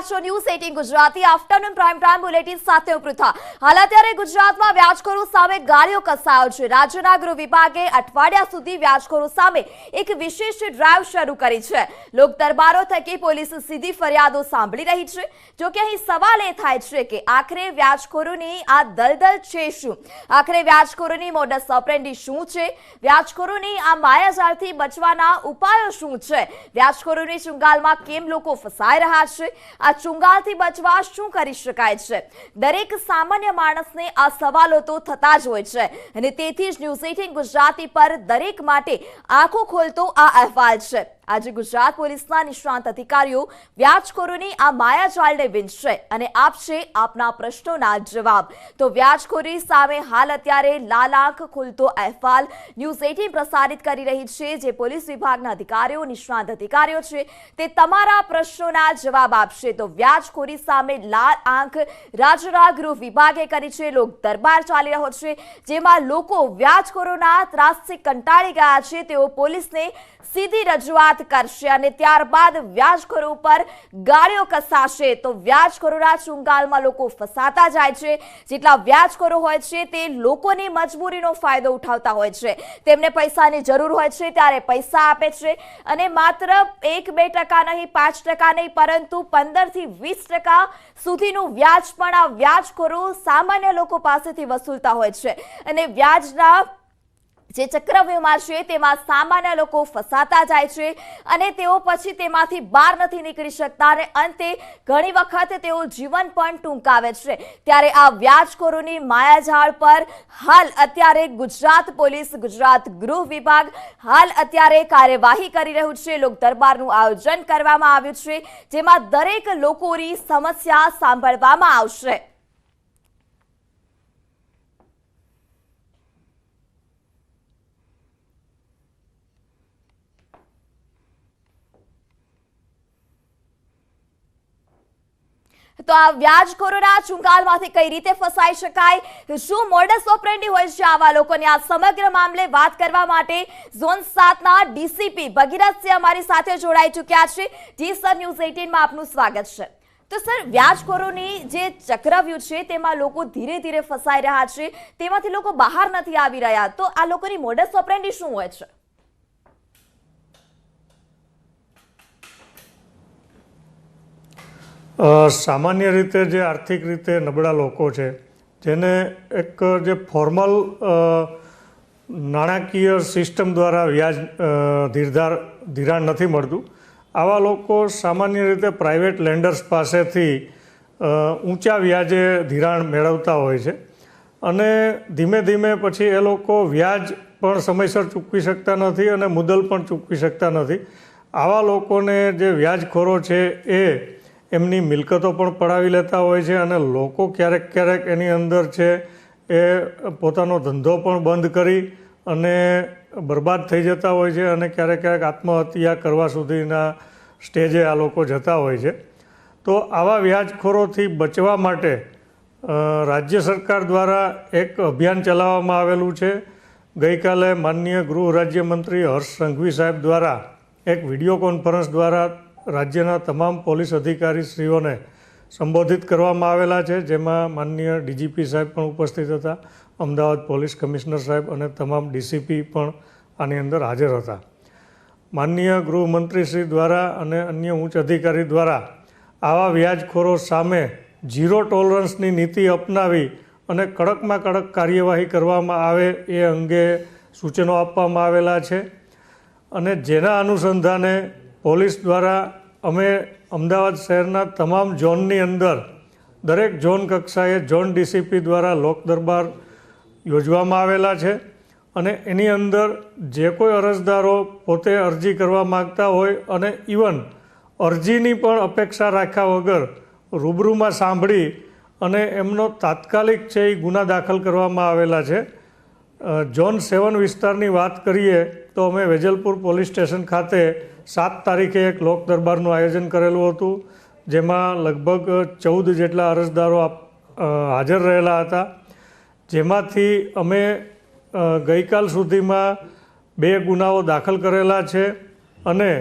News 18 Gujarati afternoon prime bulletin સાથે પૃથા હાલ અત્યારે ગુજરાતમાં વ્યાજખોરો સામે ગાળિયો કસાયો છે। રાજ્યના ગૃહ વિભાગે અઠવાડિયા સુધી વ્યાજખોરો સામે એક વિશેષ ડ્રાઈવ શરૂ કરી છે। લોક દરબારો થકી પોલીસ સીધી ફરિયાદો સાંભળી રહી છે। જો કે અહીં સવાલ એ થાય છે કે આખરે વ્યાજખોરોની આ દલદલ છે શું? આખરે વ્યાજખોરોની મોડસ ઓપરેન્ડી શું છે? વ્યાજખોરોની આ માયાજાળથી બચવાના ઉપાયો શું છે? વ્યાજખોરોની ચુંગાલમાં કેમ લોકો ફસાઈ રહ્યા છે? આ ચુંગાલથી બચવા શું કરી શકાય છે? દરેક સામાન્ય માણસને આ સવાલો તો થતા જ હોય છે અને તેથી જ ન્યૂઝ 18 ગુજરાતી પર દરેક માટે આંખો ખોલતો આ અહેવાલ છે। આજે ગુજરાત પોલીસના નિષ્ણાંત અધિકારીઓ વ્યાજખોરોની આ માયાજાળને વીંધશે અને આપશે આપના પ્રશ્નોના જવાબ। તો વ્યાજખોરી સામે હાલ અત્યારે લાલ આંખ ખોલતો અહેવાલ ન્યૂઝ 18 પ્રસારિત કરી રહી છે। જે પોલીસ વિભાગના અધિકારીઓ નિષ્ણાંત અધિકારીઓ છે તે તમારા પ્રશ્નોના જવાબ આપશે। તો વ્યાજખોરી સામે લાલ આંખ રાજ્યના ગૃહ વિભાગે કરી છે। લોક દરબાર ચાલી રહ્યો છે જેમાં લોકો વ્યાજખોરોના ત્રાસથી કંટાળી ગયા છે। તેઓ પોલીસને સીધી રજૂઆત કરશે અને ત્યારબાદ વ્યાજખોરો પર ગાળિયો કસાશે। તો વ્યાજખોરોના ચુંગાલમાં લોકો ફસાતા જાય છે। જેટલા વ્યાજખોરો હોય છે તે લોકોની મજબૂરીનો ફાયદો ઉઠાવતા હોય છે। તેમને પૈસાની જરૂર હોય છે ત્યારે પૈસા આપે છે અને માત્ર 1-2% નહીં, 5% નહીં, પરંતુ 15 થી 20% સુધીનું વ્યાજ પણ આ વ્યાજખોરો સામાન્ય લોકો પાસેથી વસૂલતા હોય છે અને વ્યાજના જે ચક્રવ્યૂહમાં છે તેમાં સામાન્ય લોકો ફસાતા જાય છે અને તેઓ પછી તેમાંથી બહાર નથી નીકળી શકતા અને અંતે ઘણી વખત તેઓ જીવન પણ ટૂંકાવે છે। ત્યારે આ વ્યાજખોરોની માયાજાળ પર હાલ અત્યારે ગુજરાત પોલીસ, ગુજરાત ગૃહ વિભાગ હાલ અત્યારે કાર્યવાહી કરી રહ્યું છે। લોક દરબારનું આયોજન કરવામાં આવ્યું છે જેમાં દરેક લોકોની સમસ્યા સાંભળવામાં આવશે। તો આ વ્યાજખોરોના ચુંગાલમાંથી કઈ રીતે ફસાઈ શકાય, શું મોડસ ઓપરેન્ડી હોય છે આવા લોકોની, આ સમગ્ર મામલે વાત કરવા માટે ઝોન 7 ના ડીસીપી ભગીરથસિંહ અમારી સાથે જોડાઈ ચૂક્યા છે। જી સર, ન્યૂઝ 18 માં આપનું સ્વાગત છે। તો સર, વ્યાજખોરોની જે ચક્રવ્યૂહ છે તેમાં લોકો ધીરે ધીરે ફસાઈ રહ્યા છે, તેમાંથી લોકો બહાર નથી આવી રહ્યા, તો આ લોકોની મોડસ ઓપરેન્ડી શું હોય છે? સામાન્ય રીતે જે આર્થિક રીતે નબળા લોકો છે, જેને એક જે ફોર્મલ નાણાકીય સિસ્ટમ દ્વારા વ્યાજ ધિરાણ નથી મળતું, આવા લોકો સામાન્ય રીતે પ્રાઇવેટ લેન્ડર્સ પાસેથી ઊંચા વ્યાજે ધિરાણ મેળવતા હોય છે અને ધીમે ધીમે પછી એ લોકો વ્યાજ પણ સમયસર ચૂકવી શકતા નથી અને મુદ્દલ પણ ચૂકવી શકતા નથી। આવા લોકોને જે વ્યાજખોરો છે એ એમની મિલકતો પણ પડાવી લેતા હોય છે અને લોકો ક્યારેક ક્યારેક એની અંદર છે એ પોતાનો ધંધો પણ બંધ કરી અને બરબાદ થઈ જતા હોય છે અને ક્યારેક ક્યારેક આત્મહત્યા કરવા સુધીના સ્ટેજે આ લોકો જતા હોય છે। તો આવા વ્યાજખોરોથી બચવા માટે રાજ્ય સરકાર દ્વારા એક અભિયાન ચલાવવામાં આવેલું છે। ગઈકાલે માનનીય ગૃહ રાજ્યમંત્રી હર્ષ સંઘવી સાહેબ દ્વારા એક વિડીયો કોન્ફરન્સ દ્વારા રાજ્યના તમામ પોલીસ અધિકારીશ્રીઓને સંબોધિત કરવામાં આવેલા છે, જેમાં માનનીય ડીજીપી સાહેબ પણ ઉપસ્થિત હતા, અમદાવાદ પોલીસ કમિશનર સાહેબ અને તમામ ડીસીપી પણ આની અંદર હાજર હતા। માનનીય ગૃહમંત્રીશ્રી દ્વારા અને અન્ય ઉચ્ચ અધિકારી દ્વારા આવા વ્યાજખોરો સામે ઝીરો ટોલરન્સની નીતિ અપનાવી અને કડકમાં કડક કાર્યવાહી કરવામાં આવે એ અંગે સૂચનો આપવામાં આવેલા છે અને જેના અનુસંધાને પોલીસ દ્વારા અમે અમદાવાદ શહેરના તમામ ઝોનની અંદર દરેક ઝોન કક્ષાએ ઝોન ડીસીપી દ્વારા લોક દરબાર યોજવામાં આવેલા છે અને એની અંદર જે કોઈ અરજદારો પોતે અરજી કરવા માગતા હોય અને ઇવન અરજીની પણ અપેક્ષા રાખ્યા વગર રૂબરૂમાં સાંભળી અને એમનો તાત્કાલિક છે એ ગુના દાખલ કરવામાં આવેલા છે। ઝોન 7 વિસ્તારની વાત કરીએ તો અમે વેજલપુર પોલીસ સ્ટેશન ખાતે 7 તારીખે એક લોક દરબારનું આયોજન કરેલું હતું, જેમાં લગભગ 14 જેટલા અરજદારો હાજર રહેલા હતા, જેમાંથી અમે ગઈકાલ સુધીમાં 2 ગુનાઓ દાખલ કરેલા છે અને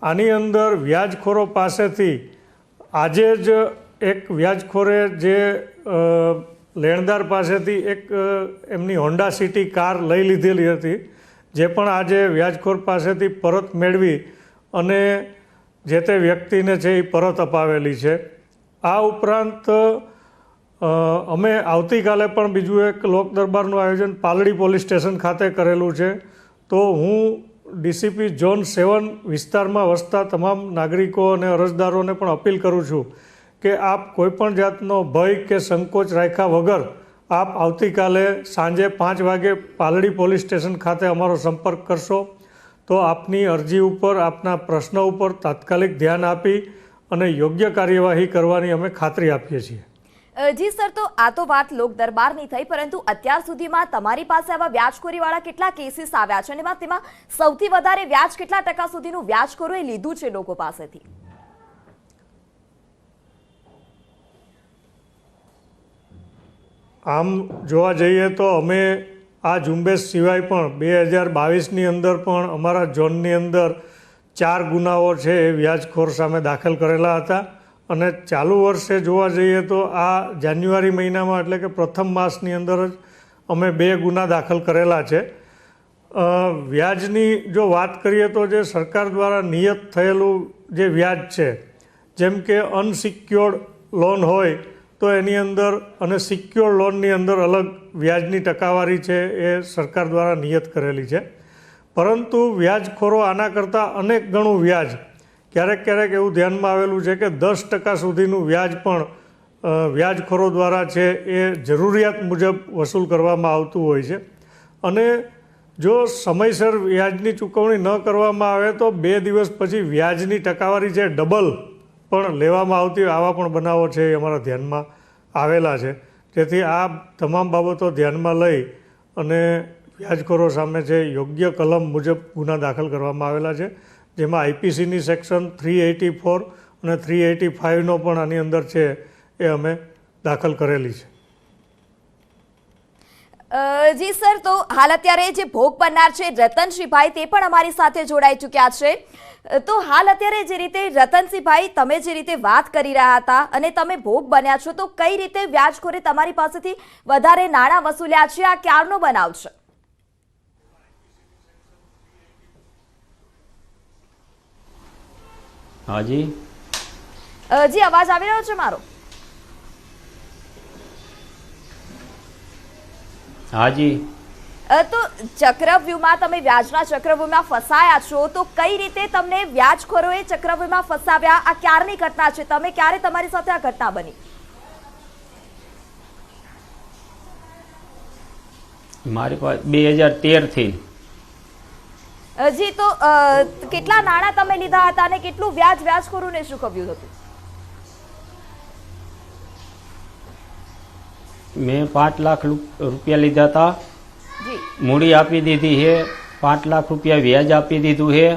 આની અંદર વ્યાજખોરો પાસેથી આજે જ એક વ્યાજખોરે જે લેણદાર પાસેથી એક એમની હોન્ડા સિટી કાર લઈ લીધેલી હતી, જે પણ આજે વ્યાજખોર પાસેથી પરત મેળવી અને જે તે વ્યક્તિને છે એ પરત અપાવેલી છે. આ ઉપરાંત અમે આવતીકાલે પણ બીજું એક લોક દરબારનું આયોજન પાલડી પોલીસ સ્ટેશન ખાતે કરેલું છે. તો હું ડીસીપી ઝોન 7 વિસ્તારમાં વસતા તમામ નાગરિકો અને અરજદારોને પણ અપીલ કરું છું કે આપ કોઈપણ જાતનો ભય કે સંકોચ રાખ્યા વગર આપ આવતીકાલે સાંજે 5 વાગે પાલડી પોલીસ સ્ટેશન ખાતે અમારો સંપર્ક કરશો તો આપની અરજી ઉપર, આપના પ્રશ્ન ઉપર તાત્કાલિક ધ્યાન આપી અને યોગ્ય કાર્યવાહી કરવાની અમે ખાતરી આપીએ છીએ. જી સર, તો આ તો વાત લોક દરબારની થઈ, પરંતુ અત્યાર સુધીમાં તમારી પાસે આવા વ્યાજખોરીવાળા કેટલા કેસીસ આવ્યા છે અને તેમાં સૌથી વધારે વ્યાજ કેટલા ટકા સુધીનું વ્યાજખોરોએ લીધું છે લોકો પાસેથી? આમ જોવા જઈએ તો અમે આ ઝુંબેશ સિવાય પણ 2022ની અંદર પણ અમારા ઝોનની અંદર 4 ગુનાઓ છે એ વ્યાજખોર સામે દાખલ કરેલા હતા. અને ચાલુ વર્ષે જોવા જઈએ તો આ જાન્યુઆરી મહિનામાં એટલે કે પ્રથમ માસની અંદર જ અમે 2 ગુના દાખલ કરેલા છે. વ્યાજની જો વાત કરીએ તો જે સરકાર દ્વારા નિયત થયેલું જે વ્યાજ છે, જેમ કે અનસિક્યોર્ડ લોન હોય તો એની અંદર અને સિક્યોર્ડ લોનની અંદર અલગ વ્યાજની ટકાવારી છે એ સરકાર દ્વારા નિયત કરેલી છે. પરંતુ વ્યાજખોરો આના કરતાં અનેક ગણું વ્યાજ, ક્યારેક એવું ધ્યાનમાં આવેલું છે કે 10% સુધીનું વ્યાજ પણ વ્યાજખોરો દ્વારા છે એ જરૂરિયાત મુજબ વસૂલ કરવામાં આવતું હોય છે. અને જો સમયસર વ્યાજની ચૂકવણી ન કરવામાં આવે તો 2 દિવસ પછી વ્યાજની ટકાવારી છે ડબલ પણ લેવામાં આવતી, આવા પણ બનાવો છે એ અમારા ધ્યાનમાં આવેલા છે. જેથી આ તમામ બાબતો ધ્યાનમાં લઈ અને વ્યાજખોરો સામે છે યોગ્ય કલમ મુજબ ગુના દાખલ કરવામાં આવેલા છે, જેમાં આઈપીસીની સેક્શન 384 અને 385નો પણ આની અંદર છે એ અમે દાખલ કરેલી છે. જી સર, તો હાલ અત્યારે જે ભોગ બનનાર છે રતનસિંહભાઈ, તે પણ અમારી સાથે જોડાઈ ચૂક્યા છે. તો હાલ અત્યારે જે રીતે રતનસિંહભાઈ તમે જે રીતે વાત કરી રહ્યા હતા અને તમે ભોગ બન્યા છો, તો કઈ રીતે વ્યાજખોરે તમારી પાસેથી વધારે નાણાં વસૂલ્યા છે? આ ક્યારનો બનાવ છે? હાજી જી, અવાજ આવી રહ્યો છે મારો? હાજી. તો ચક્રવ્યૂહમાં તમે વ્યાજના ચક્રવ્યૂહમાં ફસાયા છો, તો કઈ રીતે તમને વ્યાજખોરોએ ચક્રવ્યૂહમાં ફસાવ્યા? આ ક્યારની ઘટના છે? તમે ક્યારે તમારી સાથે આ ઘટના બની? મારી પાસે 2013 થી. જી, તો કેટલા નાણાં તમે લીધા હતા અને કેટલું વ્યાજ વ્યાજખોરોને ચૂકવ્યું હતું? મેં 5 લાખ રૂપિયા લીધા હતા, મૂડી આપી દીધી છે, 5 લાખ રૂપિયા વ્યાજ આપી દીધું છે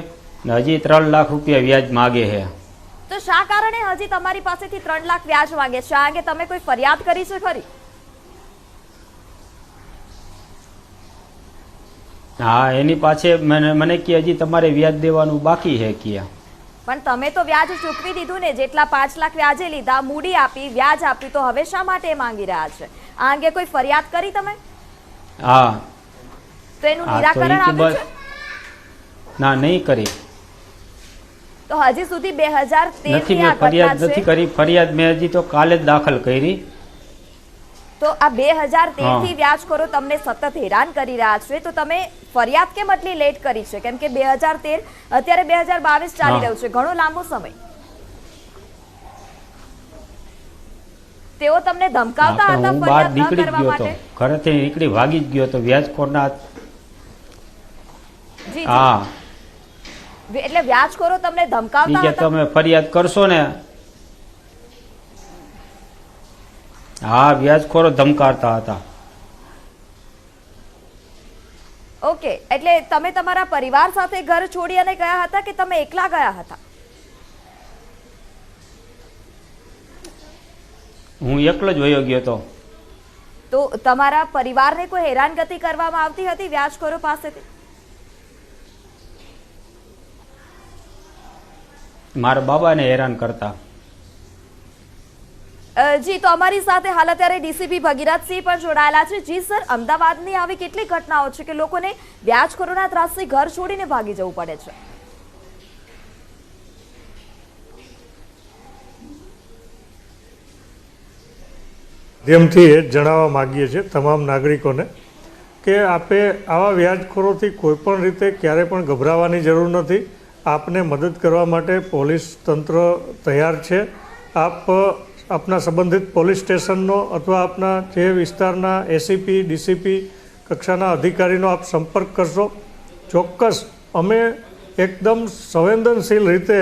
ને હજી 3 લાખ રૂપિયા વ્યાજ માગે છે. તો શા કારણે હજી તમારી પાસેથી 3 લાખ વ્યાજ માંગે છે? આ અંગે તમે કોઈ ફરિયાદ કરી છે ખરી? હા, એની પાછે મને કે હજી તમારે વ્યાજ દેવાનું બાકી છે કે. પણ તમે તો વ્યાજ ચૂકવી દીધું ને, જેટલા 5 લાખ વ્યાજે લીધા, મૂડી આપી, વ્યાજ આપી, તો હવે શા માટે માંગી રહ્યા છે? આ અંગે કોઈ ફરિયાદ કરી તમે? હા. તો એનું નિરાકરણ આવ્યું છે? ના, નહીં કરી. તો હજી સુધી 2013 નથી, મેં ફરિયાદ નથી કરી. ફરિયાદ મેં હજી તો કાલે જ દાખલ કરી. તો આ 2013 થી વ્યાજખોરો તમને સતત હેરાન કરી રહ્યા છે, તો તમે ફરિયાદ કેમ આટલી લેટ કરી છે? કેમ કે 2013 અત્યારે 2022 ચાલી રહ્યું છે, ઘણો લાંબો સમય. તેઓ તમને ધમકાવતા હતા ફરિયાદ ન કરવા માટે? ઘરેથી નીકળી ભાગી જ ગયો તો વ્યાજખોરના. જી, હા. એટલે વ્યાજખોરો તમને ધમકાવતા કે હતા? તમે ફરિયાદ કરશો ને? હા, વ્યાજખોરો ધમકાવતા હતા. ઓકે, એટલે તમે તમારા પરિવાર સાથે ઘર છોડી અને ગયા હતા કે તમે એકલા ગયા હતા? હું એકલો જ વયો ગયો હતો. તો તમારા પરિવારને કોઈ હેરાનગતિ કરવામાં આવતી હતી વ્યાજખોરો પાસેથી? મારા બાબાને હેરાન કરતા. જી, તો અમારી સાથે હાલ અત્યારે ડીસીપી ભગીરથસિંહ પણ જોડાયેલા છે. જી સર, અમદાવાદની આવી કેટલી ઘટનાઓ છે કે લોકોને વ્યાજખોરોના ત્રાસથી ઘર છોડીને ભાગી જવું પડે છે? માધ્યમથી એ જ જણાવવા માગીએ છીએ તમામ નાગરિકોને કે આપે આવા વ્યાજખોરોથી કોઈ પણ રીતે ક્યારે પણ ગભરાવાની જરૂર નથી. આપને મદદ કરવા માટે પોલીસ તંત્ર તૈયાર છે. આપ આપના સંબંધિત પોલીસ સ્ટેશનનો અથવા આપના જે વિસ્તારના એસીપી ડીસીપી કક્ષાના અધિકારીનો આપ સંપર્ક કરશો. ચોક્કસ અમે એકદમ સંવેદનશીલ રીતે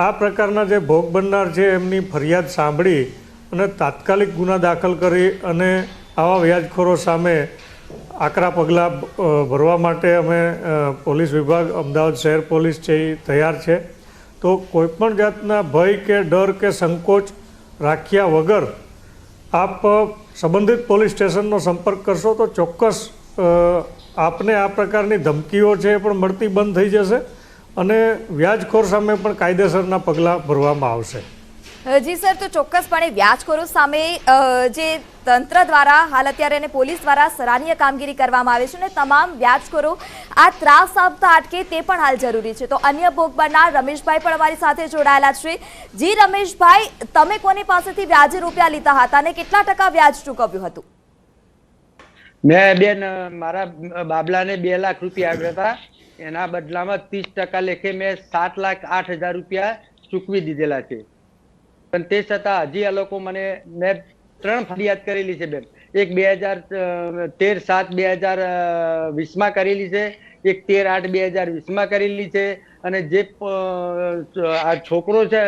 આ પ્રકારના જે ભોગ બનનાર છે એમની ફરિયાદ સાંભળી અને તાત્કાલિક ગુના દાખલ કરી અને આવા વ્યાજખોરો સામે આકરા પગલાં ભરવા માટે અમે પોલીસ વિભાગ અમદાવાદ શહેર પોલીસ છે એ તૈયાર છે. તો કોઈપણ જાતના ભય કે ડર કે સંકોચ રાખ્યા વગર આપ સંબંધિત પોલીસ સ્ટેશનનો સંપર્ક કરશો તો ચોક્કસ આપને આ પ્રકારની ધમકીઓ છે એ પણ મળતી બંધ થઈ જશે અને વ્યાજખોર સામે પણ કાયદેસરના પગલાં ભરવામાં આવશે. જી સર, તો ચોક્કસપણે વ્યાજખોરો સામે જે તંત્ર દ્વારા હાલ અત્યારે અને પોલીસ દ્વારા સરાહનીય કામગીરી કરવામાં આવે છે અને તમામ વ્યાજખોરો આ ત્રાસ આપતા અટકે તે પણ હાલ જરૂરી છે. તો અન્ય ભોગ બનનાર રમેશભાઈ પણ અમારી સાથે જોડાયેલા છે. જી રમેશભાઈ, તમે કોની પાસેથી વ્યાજે રૂપિયા લીધા હતા અને કેટલા ટકા વ્યાજ ચૂકવ્યું હતું? મેં બેન મારા બાબલાને 2 લાખ રૂપિયા આપ્યા હતા. એના બદલામાં 30% લેખે મેં 7,08,000 રૂપિયા ચૂકવી દીધેલા છે. પણ તે છતાં હજી આ લોકો મેં 3 ફરિયાદ કરેલી છે બેન. એક 2013/7/2020 કરેલી છે, એક 13/8/2020 કરેલી છે અને જે આ છોકરો છે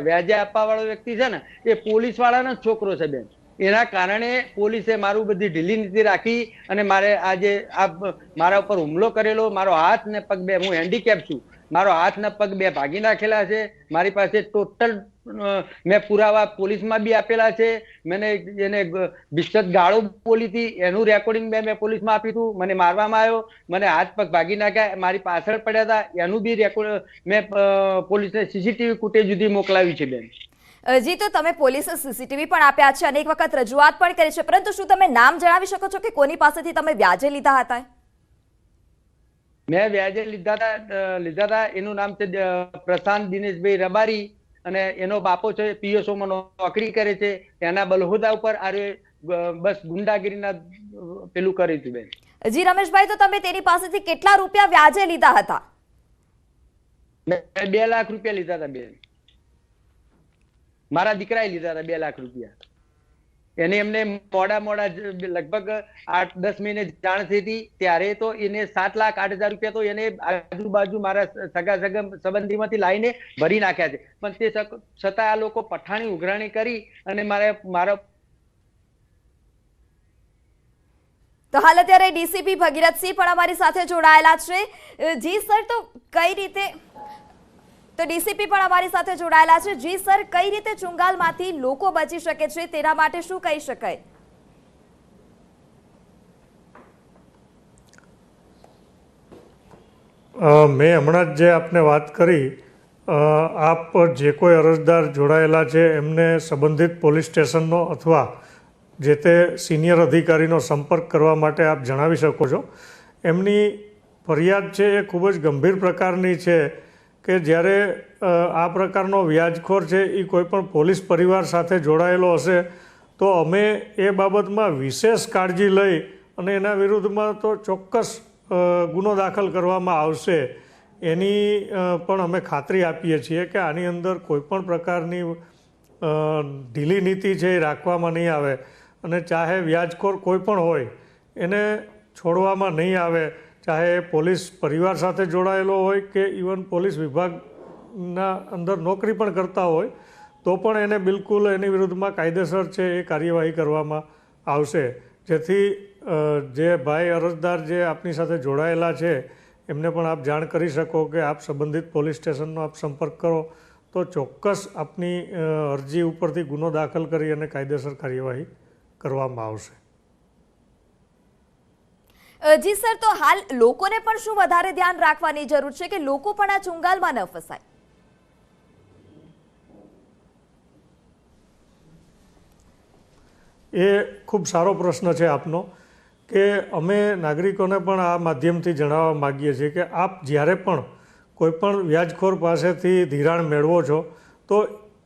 વ્યાજે આપવા વાળો વ્યક્તિ છે ને એ પોલીસ વાળાનો જ છોકરો છે બેન. એના કારણે પોલીસે મારું બધી ઢીલી નીતિ રાખી અને મારે આજે મારા ઉપર હુમલો કરેલો. મારો હાથ ને પગ બે, હું હેન્ડીકેપ છું, મારો હાથ ને પગ બે ભાગી નાખેલા છે. મારી પાસે ટોટલ મેં પુરાવા પોલીસમાં બી આપેલા છે. મને એને વિસ્તૃત ગાળો બોલી હતી એનું રેકોર્ડિંગ મેં પોલીસમાં આપ્યું હતું. મને મારવામાં આવ્યો, મને હાથ પગ ભાગી નાખ્યા, મારી પાછળ પડ્યા હતા એનું બી રેકોર્ડ મેં પોલીસને સીસીટીવી ફૂટેજ સુધી મોકલાવી છે બેન. જી, તો તમે પોલીસે સીસીટીવી પણ આપ્યા છે, અનેક વખત રજૂઆત પણ કરી છે, પરંતુ શું તમે નામ જણાવી શકો છો કે કોની પાસેથી તમે વ્યાજે લીધા હતા? મેં વ્યાજે લીધા હતા એનું નામ છે પ્રશાંત દિનેશભાઈ રબારી અને એનો બાપો છે પીએસઓમાં નોકરી કરે છે. એના બલહોદા ઉપર બસ ગુંડાગીરીના પેલું કર્યું હતું બેન. જી રમેશભાઈ, તો તમે તેની પાસેથી કેટલા રૂપિયા વ્યાજે લીધા હતા? મેં 2 લાખ રૂપિયા લીધા હતા બેન. મારા દીકરાએ લીધા હતા 2 લાખ રૂપિયા. એને એમને મોડા લગભગ 8-10 મહિને જાણ થઈ હતી ત્યારે તો એને 7,08,000 રૂપિયા તો એને આજુબાજુ મારા સગા સંબંધીમાંથી લાવીને ભરી નાખ્યા છે. પણ તે છતાં આ લોકો પઠાણી ઉઘરાણી કરી અને મારા તો હાલ અત્યારે ડીસીપી ભગીરથસિંહ પણ અમારી સાથે જોડાયેલા છે. જી સર, તો કઈ રીતે ડીસીપી પણ અમારી સાથે જોડાયેલા છે. જી સર, કઈ રીતે ચુંગાલમાંથી લોકો બચી શકે છે તેના માટે શું કહી શકાય? મેં હમણાં જ જે આપને વાત કરી, આપ જે કોઈ અરજદાર જોડાયેલા છે એમને સંબંધિત પોલીસ સ્ટેશનનો અથવા જે તે સિનિયર અધિકારીનો સંપર્ક કરવા માટે આપ જણાવી શકો છો. એમની ફરિયાદ છે એ ખૂબ જ ગંભીર પ્રકારની છે કે જ્યારે આ પ્રકારનો વ્યાજખોર છે એ કોઈ પણ પોલીસ પરિવાર સાથે જોડાયેલો હશે તો અમે એ બાબતમાં વિશેષ કાળજી લઈ અને એના વિરુદ્ધમાં તો ચોક્કસ ગુનો દાખલ કરવામાં આવશે. એની પણ અમે ખાતરી આપીએ છીએ કે આની અંદર કોઈ પણ પ્રકારની ઢીલી નીતિ છે એ રાખવામાં નહીં આવે અને ચાહે વ્યાજખોર કોઈ પણ હોય એને છોડવામાં નહીં આવે. ચાહે પોલીસ પરિવાર સાથે જોડાયેલો હોય કે ઇવન પોલીસ વિભાગના અંદર નોકરી પણ કરતા હોય તો પણ એને બિલકુલ એની વિરુદ્ધમાં કાયદેસર છે એ કાર્યવાહી કરવામાં આવશે. જેથી જે ભાઈ અરજદાર જે આપની સાથે જોડાયેલા છે એમને પણ આપ જાણ કરી શકો કે આપ સંબંધિત પોલીસ સ્ટેશનનો આપ સંપર્ક કરો તો ચોક્કસ આપની અરજી ઉપરથી ગુનો દાખલ કરી અને કાયદેસર કાર્યવાહી કરવામાં આવશે. જી સર, તો હાલ લોકોને પણ શું વધારે ધ્યાન રાખવાની જરૂર છે કે લોકો પણ આ ચુંગાલમાં ન ફસાય? એ ખૂબ સારો પ્રશ્ન છે આપનો, કે અમે નાગરિકોને પણ આ માધ્યમથી જણાવવા માગીએ છીએ કે આપ જ્યારે પણ કોઈપણ વ્યાજખોર પાસેથી ધિરાણ મેળવો છો તો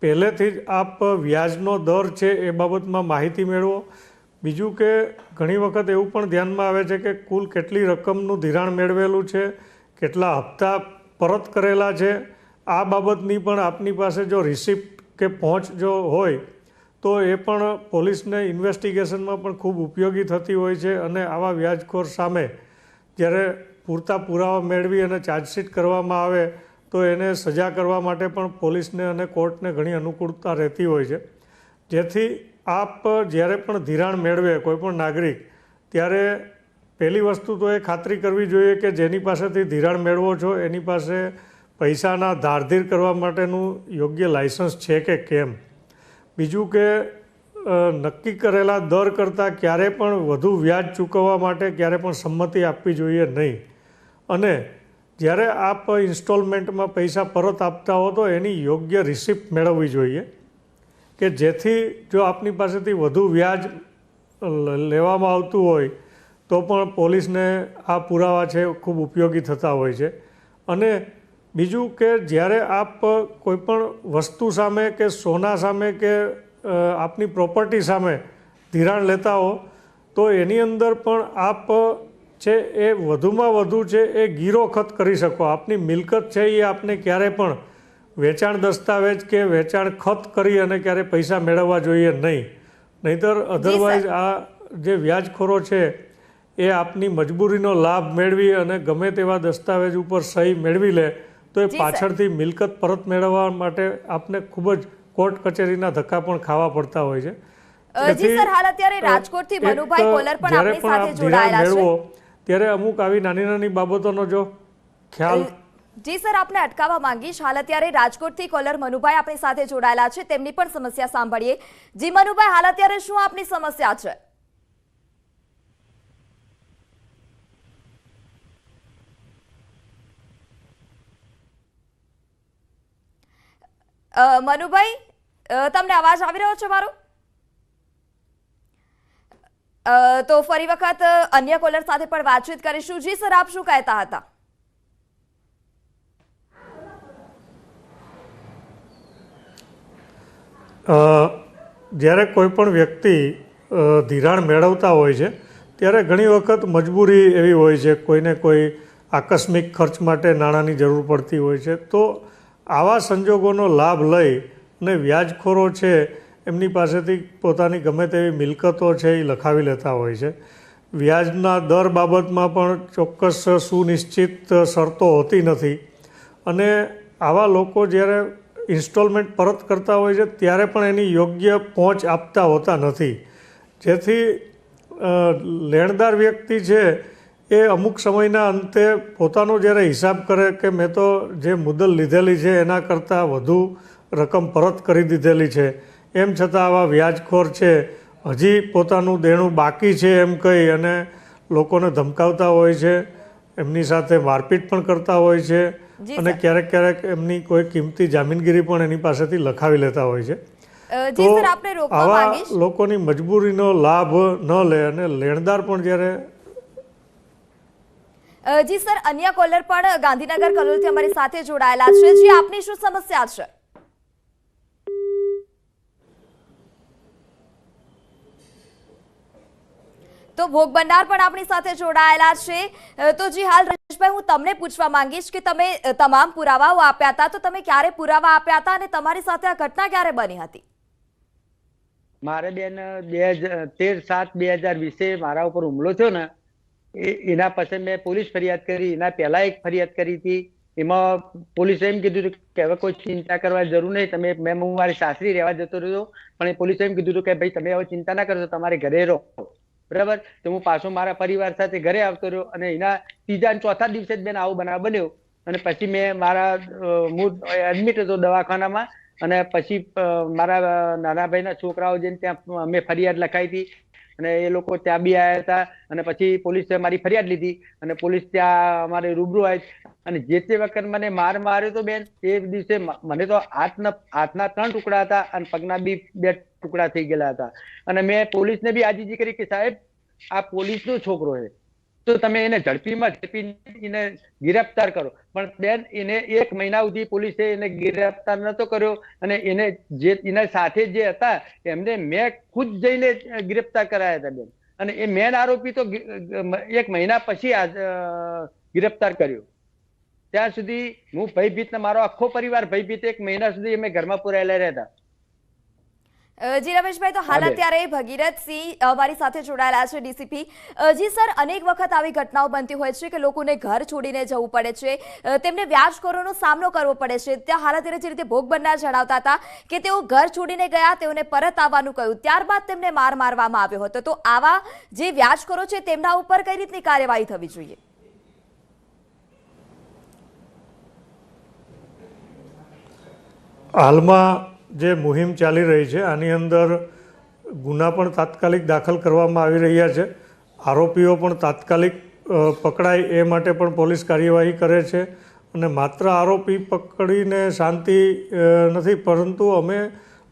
પહેલેથી જ આપ વ્યાજનો દર છે એ બાબતમાં માહિતી મેળવો. બીજું કે ઘણી વખત એવું પણ ધ્યાનમાં આવે છે કે કુલ કેટલી રકમનું ધિરાણ મેળવેલું છે, કેટલા હપ્તા પરત કરેલા છે, આ બાબતની પણ આપની પાસે જો રિસિપ્ટ કે પહોંચ જો હોય તો એ પણ પોલીસને ઇન્વેસ્ટિગેશનમાં પણ ખૂબ ઉપયોગી થતી હોય છે. અને આવા વ્યાજખોર સામે જ્યારે પૂરતા પુરાવા મેળવી અને ચાર્જશીટ કરવામાં આવે તો એને સજા કરવા માટે પણ પોલીસને અને કોર્ટને ઘણી અનુકૂળતા રહેતી હોય છે. જેથી આપ જ્યારે પણ ધિરાણ મેળવે કોઈપણ નાગરિક, ત્યારે પહેલી વસ્તુ તો એ ખાતરી કરવી જોઈએ કે જેની પાસેથી ધિરાણ મેળવો છો એની પાસે પૈસાના ધારધીર કરવા માટેનું યોગ્ય લાયસન્સ છે કે કેમ. બીજું કે નક્કી કરેલા દર કરતાં ક્યારે પણ વધુ વ્યાજ ચૂકવવા માટે ક્યારે પણ સંમતિ આપવી જોઈએ નહીં. અને જ્યારે આપ ઇન્સ્ટોલમેન્ટમાં પૈસા પરત આપતા હો તો એની યોગ્ય રિસિપ્ટ મેળવવી જોઈએ, કે જેથી જો આપની પાસેથી વધુ વ્યાજ લેવામાં આવતું હોય તો પણ પોલીસને આ પુરાવા છે ખૂબ ઉપયોગી થતા હોય છે. અને બીજું કે જ્યારે આપ કોઈપણ વસ્તુ સામે કે સોના સામે કે આપની પ્રોપર્ટી સામે ધિરાણ લેતા હો તો એની અંદર પણ આપ છે એ વધુમાં વધુ છે એ ગીરો ખત કરી શકો. આપની મિલકત છે એ આપને ક્યારે પણ વેચાણ દસ્તાવેજ કે વેચાણ ખત કરી અને ક્યારે પૈસા મેળવવા જોઈએ નહીં. નહીંતર અધરવાઇઝ આ જે વ્યાજખોરો છે એ આપની મજબૂરીનો લાભ મેળવી અને ગમે તેવા દસ્તાવેજ ઉપર સહી મેળવી લે તો એ પાછળથી મિલકત પરત મેળવવા માટે આપને ખૂબ જ કોર્ટ કચેરીના ધક્કા પણ ખાવા પડતા હોય છે. જી સર, હાલ અત્યારે રાજકોટથી મનુભાઈ કોલર પણ આપણી સાથે જોડાયેલા છે. ત્યારે અમુક આવી નાની નાની બાબતોનો જો ખ્યાલ. જી સર, આપને અટકાવવા માંગીશ. હાલ અત્યારે રાજકોટથી કોલર મનુભાઈ આપણી સાથે જોડાયેલા છે, તેમની પણ સમસ્યા સાંભળીએ. જી મનુભાઈ, હાલ અત્યારે શું આપની સમસ્યા છે? મનુભાઈ, તમને અવાજ આવી રહ્યો છે મારો? તો ફરી વખત અન્ય કોલર સાથે પણ વાતચીત કરીશું. જી સર, આપ શું કહેતા હતા? જ્યારે કોઈ પણ વ્યક્તિ ધિરાણ મેળવતા હોય છે ત્યારે ઘણી વખત મજબૂરી એવી હોય છે, કોઈને કોઈ આકસ્મિક ખર્ચ માટે નાણાંની જરૂર પડતી હોય છે. તો આવા સંજોગોનો લાભ લઈ અને વ્યાજખોરો છે એમની પાસેથી પોતાની ગમે તેવી મિલકતો છે એ લખાવી લેતા હોય છે. વ્યાજના દર બાબતમાં પણ ચોક્કસ સુનિશ્ચિત શરતો હોતી નથી. અને આવા લોકો જ્યારે ઇન્સ્ટોલમેન્ટ પરત કરતા હોય છે ત્યારે પણ એની યોગ્ય પહોંચ આપતા હોતા નથી. જેથી લેણદાર વ્યક્તિ છે એ અમુક સમયના અંતે પોતાનો જ્યારે હિસાબ કરે કે મેં તો જે મુદ્દલ લીધેલી છે એના કરતાં વધુ રકમ પરત કરી દીધેલી છે, એમ છતાં આવા વ્યાજખોર છે હજી પોતાનું દેણું બાકી છે એમ કહી અને લોકોને ધમકાવતા હોય છે, એમની સાથે મારપીટ પણ કરતા હોય છે અને ક્યારેક ક્યારેક એમની કોઈ કિંમતી જામીનગીરી પણ એની પાસેથી લખાવી લેતા હોય છે. તો આવા લોકોની મજબૂરીનો લાભ ન લે અને લેણદાર પણ જ્યારે. જી સર, અન્ય કોલર પણ ગાંધીનગર કલોલથી અમારી સાથે જોડાયેલા છે. જી, આપની શું સમસ્યા છે? તો ભોગ બનનાર પણ આપણી સાથે જોડાયેલા છે. તો જી, હાલ રજેશભાઈ, હું તમને પૂછવા માંગીશ કે તમે તમામ પુરાવાઓ આપ્યા હતા, તો તમે ક્યારે પુરાવા આપ્યા હતા અને તમારી સાથે આ ઘટના ક્યારે બની હતી? મારે બેન 13/7/2020 મારા ઉપર હુમલો થયો ને, એના પછી મેં પોલીસ ફરિયાદ કરી. એના પહેલા એક ફરિયાદ કરી હતી, એમાં પોલીસે એમ કીધું કે હવે કોઈ ચિંતા કરવા જરૂર નહીં, તમે હું મારી સાસરી રહેવા જતો રહ્યો. પણ એ પોલીસે એમ કીધું કે ભાઈ તમે હવે ચિંતા ના કરો, તમારે ઘરે રહો. બરાબર. તો હું પાછો મારા પરિવાર સાથે ઘરે આવતો રહ્યો અને એના ત્રીજા અને ચોથા દિવસે જ બેન આવો બનાવ બન્યો. અને પછી મેં હું એડમિટ હતો દવાખાનામાં અને પછી મારા નાના ભાઈના છોકરાઓ જઈને ત્યાં અમે ફરિયાદ લખાઈ હતી અને એ લોકો ત્યાં બી આવ્યા હતા અને પછી પોલીસે મારી ફરિયાદ લીધી અને પોલીસ ત્યાં અમારે રૂબરૂ આવી અને જે તે વખત મને માર્યો તો બેન, એ દિવસે મને તો હાથના 3 ટુકડા હતા અને પગના બી 2 ટુકડા થઈ ગયેલા હતા. અને મેં પોલીસને બી આજીજી કરી કે સાહેબ આ પોલીસનો છોકરો છે તો તમે એને ઝડપી એને ગિરફ્તાર કરો. પણ બેન એને 1 મહિના સુધી પોલીસે એને ગિરફ્તાર નતો કર્યો અને એને જે એના સાથે જે હતા એમને મેં ખુદ જઈને ગિરફ્તાર કરાયા હતા બેન. અને એ મેન આરોપી તો 1 મહિના પછી ગિરફ્તાર કર્યો. ત્યાં સુધી હું ભયભીત ને મારો આખો પરિવાર ભયભીત 1 મહિના સુધી અમે ઘરમાં પુરાયેલા રહેતા. જી રમેશભાઈ, તો હાલ અત્યારે ભગીરથસિંહ અમારી સાથે જોડાયેલા છે, ડીસીપી. જી સર, અનેક વખત આવી ઘટનાઓ બનતી હોય છે કે લોકોને ઘર છોડીને જવું પડે છે, તેમને વ્યાજખોરોનો સામનો કરવો પડે છે. ત્યાં હાલ અત્યારે જે રીતે ભોગ બનનાર જણાવતા હતા કે તેઓ ઘર છોડીને ગયા, તેઓને પરત આવવાનું કહ્યું, ત્યારબાદ તેમને માર મારવામાં આવ્યો હતો. તો આવા જે વ્યાજખોરો છે તેમના ઉપર કઈ રીતની કાર્યવાહી થવી જોઈએ? હાલમાં જે મુહિમ ચાલી રહી છે આની અંદર ગુના પણ તાત્કાલિક દાખલ કરવામાં આવી રહ્યા છે. આરોપીઓ પણ તાત્કાલિક પકડાય એ માટે પણ પોલીસ કાર્યવાહી કરે છે. અને માત્ર આરોપી પકડીને શાંતિ નથી, પરંતુ અમે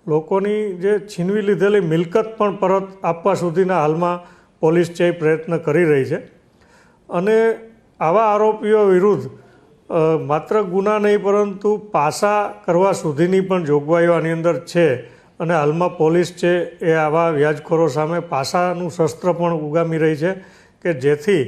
લોકોની જે છીનવી લીધેલી મિલકત પણ પરત આપવા સુધીના હાલમાં પોલીસ છે પ્રયત્ન કરી રહી છે. અને આવા આરોપીઓ વિરુદ્ધ માત્ર ગુના નહીં પરંતુ પાસા કરવા સુધીની પણ જોગવાઈઓ આની અંદર છે. અને હાલમાં પોલીસ છે એ આવા વ્યાજખોરો સામે પાસાનું શસ્ત્ર પણ ઉગામી રહી છે કે જેથી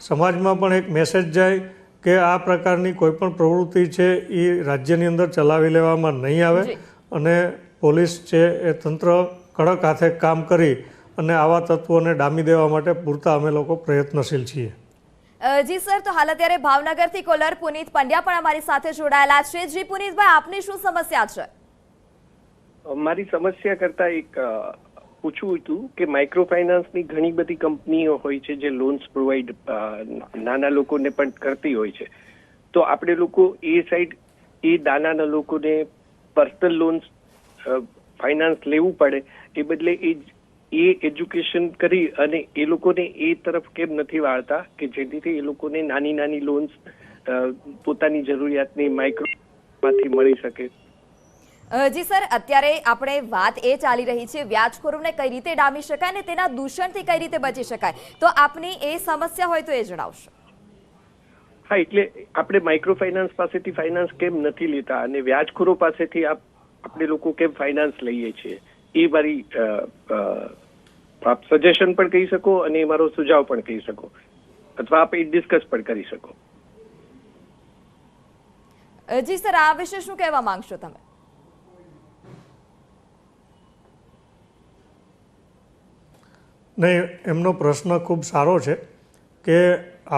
સમાજમાં પણ એક મેસેજ જાય કે આ પ્રકારની કોઈ પણ પ્રવૃત્તિ છે એ રાજ્યની અંદર ચલાવી લેવામાં નહીં આવે. અને પોલીસ છે એ તંત્ર કડક હાથે કામ કરી અને આવા તત્વોને ડામી દેવા માટે પૂરતા અમે લોકો પ્રયત્નશીલ છીએ. જી સર, તો હાલ અત્યારે ભાવનગરથી કોલર પુનિત પંડ્યા પણ અમારી સાથે જોડાયેલા છે. જી પુનિતભાઈ, આપની શું સમસ્યા છે? મારી સમસ્યા કરતા એક પૂછવું હતું કે માઇક્રો ફાઇનાન્સની ઘણી બધી કંપનીઓ હોય છે જે લોન્સ પ્રોવાઈડ નાના લોકોને પણ કરતી હોય છે. તો આપણે લોકો એ સાઈડ એ નાના લોકોને પર્સનલ લોન્સ ફાઇનાન્સ લેવું પડે એ બદલે એ એજ્યુકેશન કરી અને એ લોકોને એ તરફ કેમ નથી વાળતા કે જેથી એ લોકોને નાની નાની લોન્સ પોતાની જરૂરિયાતની માઇક્રોમાંથી મળી શકે? જી સર, અત્યારે આપણે વાત એ ચાલી રહી છે વ્યાજખોરોને કઈ રીતે ડામી શકાય અને તેના દૂષણથી કઈ રીતે બચી શકાય. તો આપની એ સમસ્યા હોય તો એ જણાવશો. હા, એટલે આપણે માઇક્રો ફાઇનાન્સ પાસેથી ફાઇનાન્સ કેમ નથી લેતા અને વ્યાજખોરો પાસેથી આપણે લોકો કેમ ફાઇનાન્સ લઈએ છીએ, એ મારી આપ સજેશન પણ કહી શકો અને મારો સુઝાવ પણ કહી શકો અથવા આપ એ ડિસ્કસ પણ કરી શકો. જી સર, આ વિશે શું કહેવા માંગશો તમે? નહીં, એમનો પ્રશ્ન ખૂબ સારો છે કે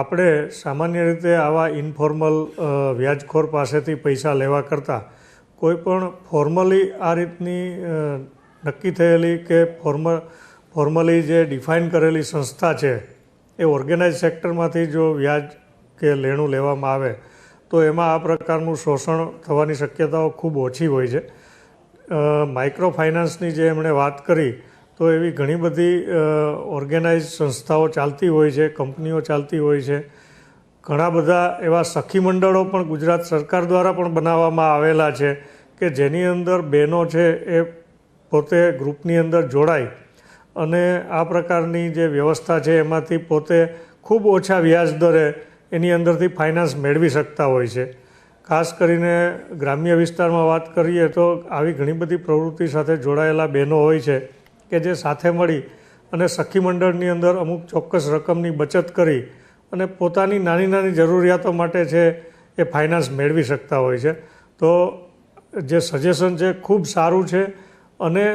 આપણે સામાન્ય રીતે આવા ઇન્ફોર્મલ વ્યાજખોર પાસેથી પૈસા લેવા કરતાં કોઈ પણ ફોર્મલી આ રીતની નક્કી થયેલી કે ફોર્મલી જે ડિફાઇન કરેલી સંસ્થા છે એ ઓર્ગેનાઇઝ સેક્ટરમાંથી જો વ્યાજ કે લેણું લેવામાં આવે તો એમાં આ પ્રકારનું શોષણ થવાની શક્યતાઓ ખૂબ ઓછી હોય છે. માઇક્રો ફાઇનાન્સની જે એમણે વાત કરી તો એવી ઘણી બધી ઓર્ગેનાઇઝ સંસ્થાઓ ચાલતી હોય છે, કંપનીઓ ચાલતી હોય છે. ઘણા બધા એવા સખી મંડળો પણ ગુજરાત સરકાર દ્વારા પણ બનાવવામાં આવેલા છે કે જેની અંદર બહેનો છે એ પોતે ગ્રુપની અંદર જોડાય અને આ પ્રકારની જે વ્યવસ્થા છે એમાંથી પોતે ખૂબ ઓછા વ્યાજ દરે એની અંદરથી ફાઇનાન્સ મેળવી શકતા હોય છે. ખાસ કરીને ગ્રામ્ય વિસ્તારમાં વાત કરીએ તો આવી ઘણી બધી પ્રવૃત્તિ સાથે જોડાયેલા બહેનો હોય છે કે જે સાથે મળી અને સખી મંડળની અંદર અમુક ચોક્કસ રકમની બચત કરી અને પોતાની નાની નાની જરૂરિયાતો માટે છે એ ફાઇનાન્સ મેળવી શકતા હોય છે. તો જે સજેશન છે ખૂબ સારું છે અને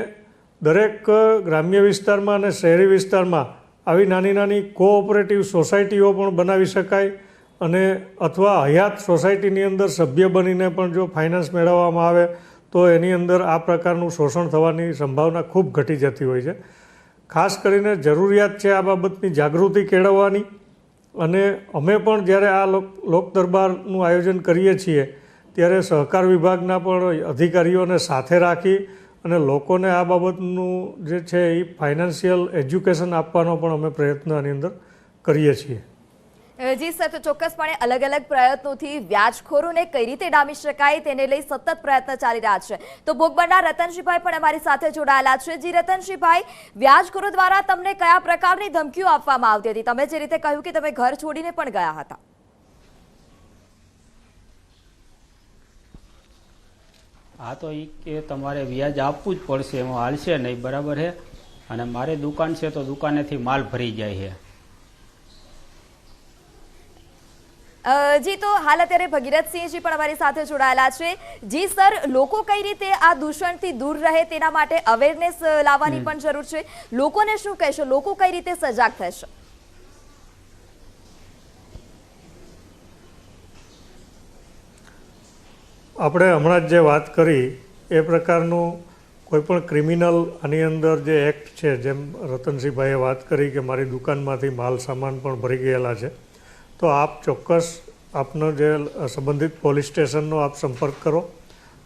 દરેક ગ્રામ્ય વિસ્તારમાં અને શહેરી વિસ્તારમાં આવી નાની નાની કોઓપરેટિવ સોસાયટીઓ પણ બનાવી શકાય અને અથવા હયાત સોસાયટીની અંદર સભ્ય બનીને પણ જો ફાઇનાન્સ મેળવવામાં આવે તો એની અંદર આ પ્રકારનું શોષણ થવાની સંભાવના ખૂબ ઘટી જતી હોય છે. ખાસ કરીને જરૂરિયાત છે આ બાબતની જાગૃતિ કેળવવાની. અને અમે પણ જ્યારે આ લોક દરબારનું આયોજન કરીએ છીએ ત્યારે સહકાર વિભાગના પણ અધિકારીઓને સાથે રાખી અને લોકોને આ બાબતનું જે છે એ ફાઇનાન્શિયલ એજ્યુકેશન આપવાનો પણ અમે પ્રયત્ન આની અંદર કરીએ છીએ. જી સર, તો ચોક્કસપણે અલગ અલગ પ્રયત્નોથી વ્યાજખોરોને કઈ રીતે ડામી શકાય તેને લઈ સતત પ્રયત્ન ચાલી રહ્યા છે. તો ભોગ બનનાર રતનસિંહભાઈ પણ અમારી સાથે જોડાયેલા છે. જી રતનસિંહભાઈ, વ્યાજખોરો દ્વારા તમને કયા પ્રકારની ધમકીઓ આપવામાં આવતી હતી? તમે જે રીતે કહ્યું કે તમે ઘર છોડીને પણ ગયા હતા. આ તો એ કે તમારે વ્યાજ આપવું જ પડશે, એમાં હાલશે નહીં, બરાબર છે. અને મારી દુકાન છે તો દુકાનેથી માલ ભરી જાય છે. જી, તો હાલ અત્યારે ભગીરથસિંહજી પણ અમારી સાથે જોડાયેલા છે. જી સર, લોકો કઈ રીતે આ દૂષણથી દૂર રહે તેના માટે અવેરનેસ લાવવાની પણ જરૂર છે. લોકોને શું કહેશો? લોકો કઈ રીતે સજાગ થશે? આપણે હમણાં જ જે વાત કરી એ પ્રકારનું કોઈ પણ ક્રિમિનલ આની અંદર જે એક્ટ છે, જેમ રતનસિંહભાઈએ વાત કરી કે મારી દુકાનમાંથી માલ સામાન પણ ભરી ગયેલા છે, તો આપ ચોક્કસ આપનો જે સંબંધિત પોલીસ સ્ટેશનનો આપ સંપર્ક કરો,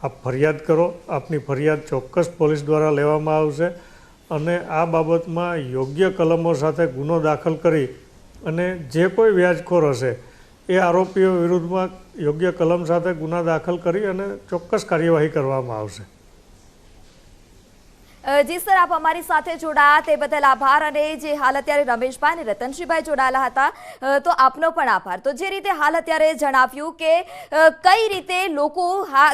આપ ફરિયાદ કરો. આપની ફરિયાદ ચોક્કસ પોલીસ દ્વારા લેવામાં આવશે અને આ બાબતમાં યોગ્ય કલમો સાથે ગુનો દાખલ કરી અને જે કોઈ વ્યાજખોર હશે એ આરોપીઓ વિરુદ્ધમાં યોગ્ય કલમ સાથે ગુના દાખલ કરી અને ચોક્કસ કાર્યવાહી કરવામાં આવશે. જી સર, આપ અમારી સાથે જોડાયા તે બદલ આભાર. અને જે હાલ અત્યારે રમેશભાઈ અને રતનસિંહભાઈ જોડાયેલા હતા, તો આપનો પણ આભાર. તો જે રીતે હાલ અત્યારે જણાવ્યું કે કઈ રીતે લોકો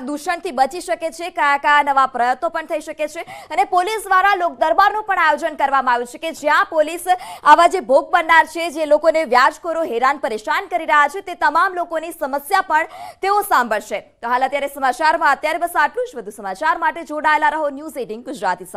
દૂષણથી બચી શકે છે, કયા કયા નવા પ્રયત્નો પણ થઈ શકે છે, અને પોલીસ દ્વારા લોક દરબારનું પણ આયોજન કરવામાં આવ્યું છે કે જ્યાં પોલીસ આવા જે ભોગ બનનાર છે, જે લોકોને વ્યાજખોરો હેરાન પરેશાન કરી રહ્યા છે, તે તમામ લોકોની સમસ્યા પણ તેઓ સાંભળશે. તો હાલ અત્યારે સમાચારમાં અત્યારે બસ આટલું જ. વધુ સમાચાર માટે જોડાયેલા રહો ન્યૂઝ 18 ગુજરાતી સાથે.